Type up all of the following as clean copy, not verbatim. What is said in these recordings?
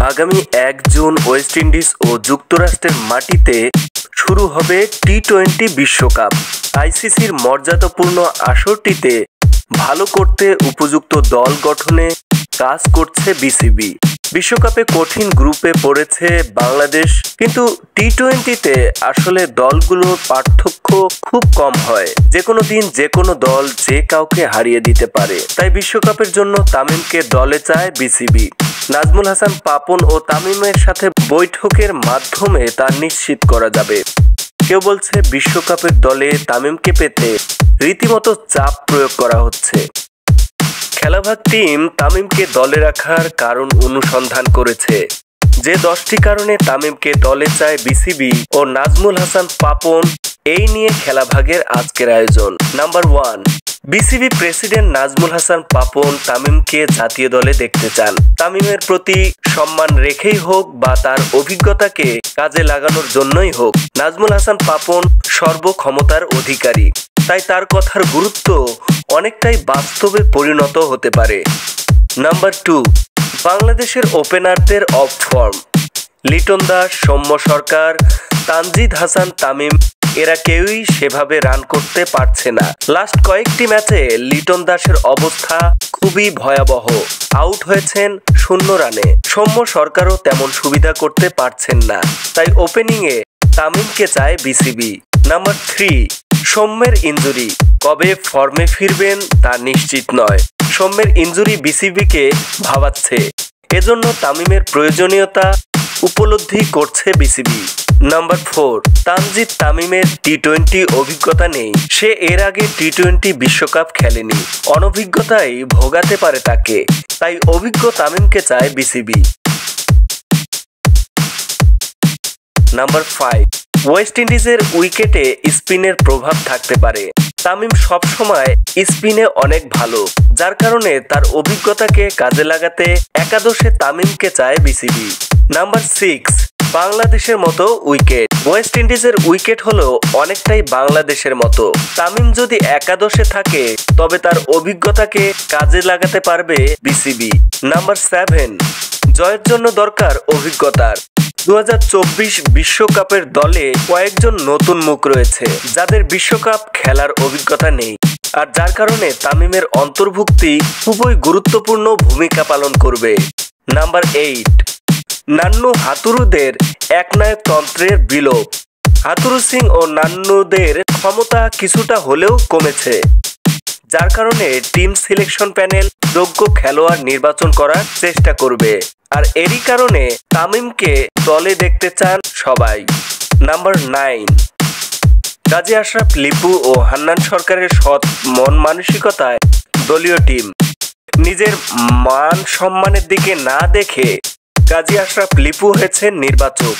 আগামী ১ June West Indies ও যুক্তরাষ্ট্রের মাটিতে শুরু হবে টি-২০ বিশ্বকাপ। আইসিসির মর্যাদাপূর্ণ আসরটিতে ভালো করতে উপযুক্ত দল গঠনে কাজ করছে বিসিবি। বিশ্বকাপে কঠিন গ্রুপে পড়েছে বাংলাদেশ, কিন্তু টি-২০তে আসলে দলগুলোর পার্থক্য খুব কম হয়। যে কোনো দিন যে কোনো দল যে কাউকে হারিয়ে দিতে পারে। তাই বিশ্বকাপের জন্য তামিমকে দলে চায় বিসিবি। নাজমুল হাসান পাপন ও তামিমের সাথে বৈঠকের মাধ্যমে তা নিশ্চিত করা যাবে। কেউ বলছে বিশ্বকাপের দলে তামিমকে পেতে রীতিমতো চাপ প্রয়োগ করা হচ্ছে। খেলাভাগ টিম তামিমকে দলে রাখার কারণ অনুসন্ধান করেছে। যে 10টি কারণে তামিমকে দলে চায় বিসিবি ও নাজমুল হাসান পাপন, এই নিয়ে খেলাভাগের আজকের আয়োজন। Number 1, BCB president Nazmul Hasan Papon তামিমকে জাতীয় দলে দেখতে চান। তামিমের প্রতি সম্মান রেখেই হোক বা তার অভিজ্ঞতাকে কাজে লাগানোর জন্যই হোক, নাজমুল হাসান পাপন সর্বক্ষমতার অধিকারী। তাই তার কথার গুরুত্ব অনেকটাই বাস্তবে পরিণত হতে পারে। নাম্বার 2, বাংলাদেশের ওপেনারদের অফ ফর্ম। লিটন দাস, সৌম্য সরকার, তানজিদ হাসান, তামিম এরা কেউই সেভাবে রান করতে পারছে না। লাস্ট কয়েকটি ম্যাচে লিটন দাসের অবস্থা খুবই ভয়াবহ। আউট হয়েছেন 0 রানে। সৌম্য সরকারও তেমন সুবিধা করতে পারছেন না। তাই ওপেনিংয়ে তামিমকে চায় বিসিবি। Number 3, সৌম্যের injury. কবে ফর্মে ফিরবেন তা নিশ্চিত নয়। সৌম্যের ইনজুরি বিসিবিকে ভাবাচ্ছে। এজন্য তামিমের প্রয়োজনীয়তা উপলব্ধি করছে বিসিবি। নাম্বার 4, তানজিদ তামিমের টি-20 অভিজ্ঞতা নেই। সে এর আগে টি-20 বিশ্বকাপ খেলেনি। অনভিজ্ঞতাই ভোগাতে পারে তাকে। তাই অভিজ্ঞ তামিমকে চায় বিসিবি। নাম্বার 5, ওয়েস্ট ইন্ডিজের উইকেটে স্পিনের প্রভাব থাকতে পারে। তামিম সবসময় স্পিনে অনেক ভালো, যার কারণে তার অভিজ্ঞতাকে কাজে লাগাতে একাদশে তামিমকে চায় বিসিবি। নাম্বার 6, বাংলাদেশের মতো উইকেট। ওয়েস্ট ইন্ডিজের উইকেট হলো অনেকটাই বাংলাদেশের মতো। তামিম যদি একাদশে থাকে তবে তার অভিজ্ঞতাকে কাজে লাগাতে পারবে বিসিবি। নাম্বার 7, জয়ের জন্য দরকার অভিজ্ঞতার। 2024 বিশ্বকাপের দলে কয়েকজন নতুন মুখ রয়েছে, যাদের বিশ্বকাপ খেলার অভিজ্ঞতা নেই, আর যার কারণে তামিমের অন্তর্ভুক্তি খুবই গুরুত্বপূর্ণ ভূমিকা পালন করবে। নাম্বার 8, নান্নু হাতুরুদের একনায়কতন্ত্রের বিলোপ। হাতুরু সিং ও নান্নুদের ক্ষমতা কিছুটা হলেও কমেছে, যার কারণে টিম সিলেকশন প্যানেল যোগ্য খেলোয়াড় নির্বাচন করার চেষ্টা করবে। আর এরই কারণে তামিমকে দলে দেখতে চান সবাই। নাম্বার 9, গাজী আশরাফ, লিপু ও হান্নান সরকারের সৎ মন মানসিকতায় দলীয় টিম নিজের মান সম্মানের দিকে না দেখে গাজী আশরাফ, লিপু হয়েছেন নির্বাচক।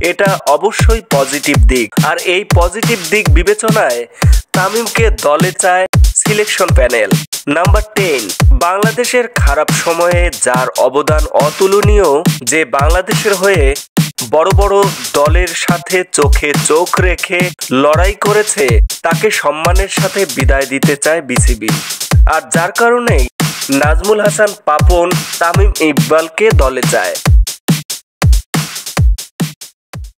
এটা অবশ্যই পজিটিভ দিক। আর এই পজিটিভ দিক বিবেচনায় তামিমকে দলে চায় সিলেকশন প্যানেল। নাম্বার 10, বাংলাদেশের খারাপ সময়ে যার অবদান অতুলনীয়, যে বাংলাদেশের হয়ে বড় বড় দলের সাথে চোখে চোখ রেখে লড়াই করেছে, তাকে সম্মানের সাথে বিদায় দিতে চায় বিসিবি। আর যার কারণেই নাজমুল হাসান পাপন তামিম ইকবালকে দলে চায়।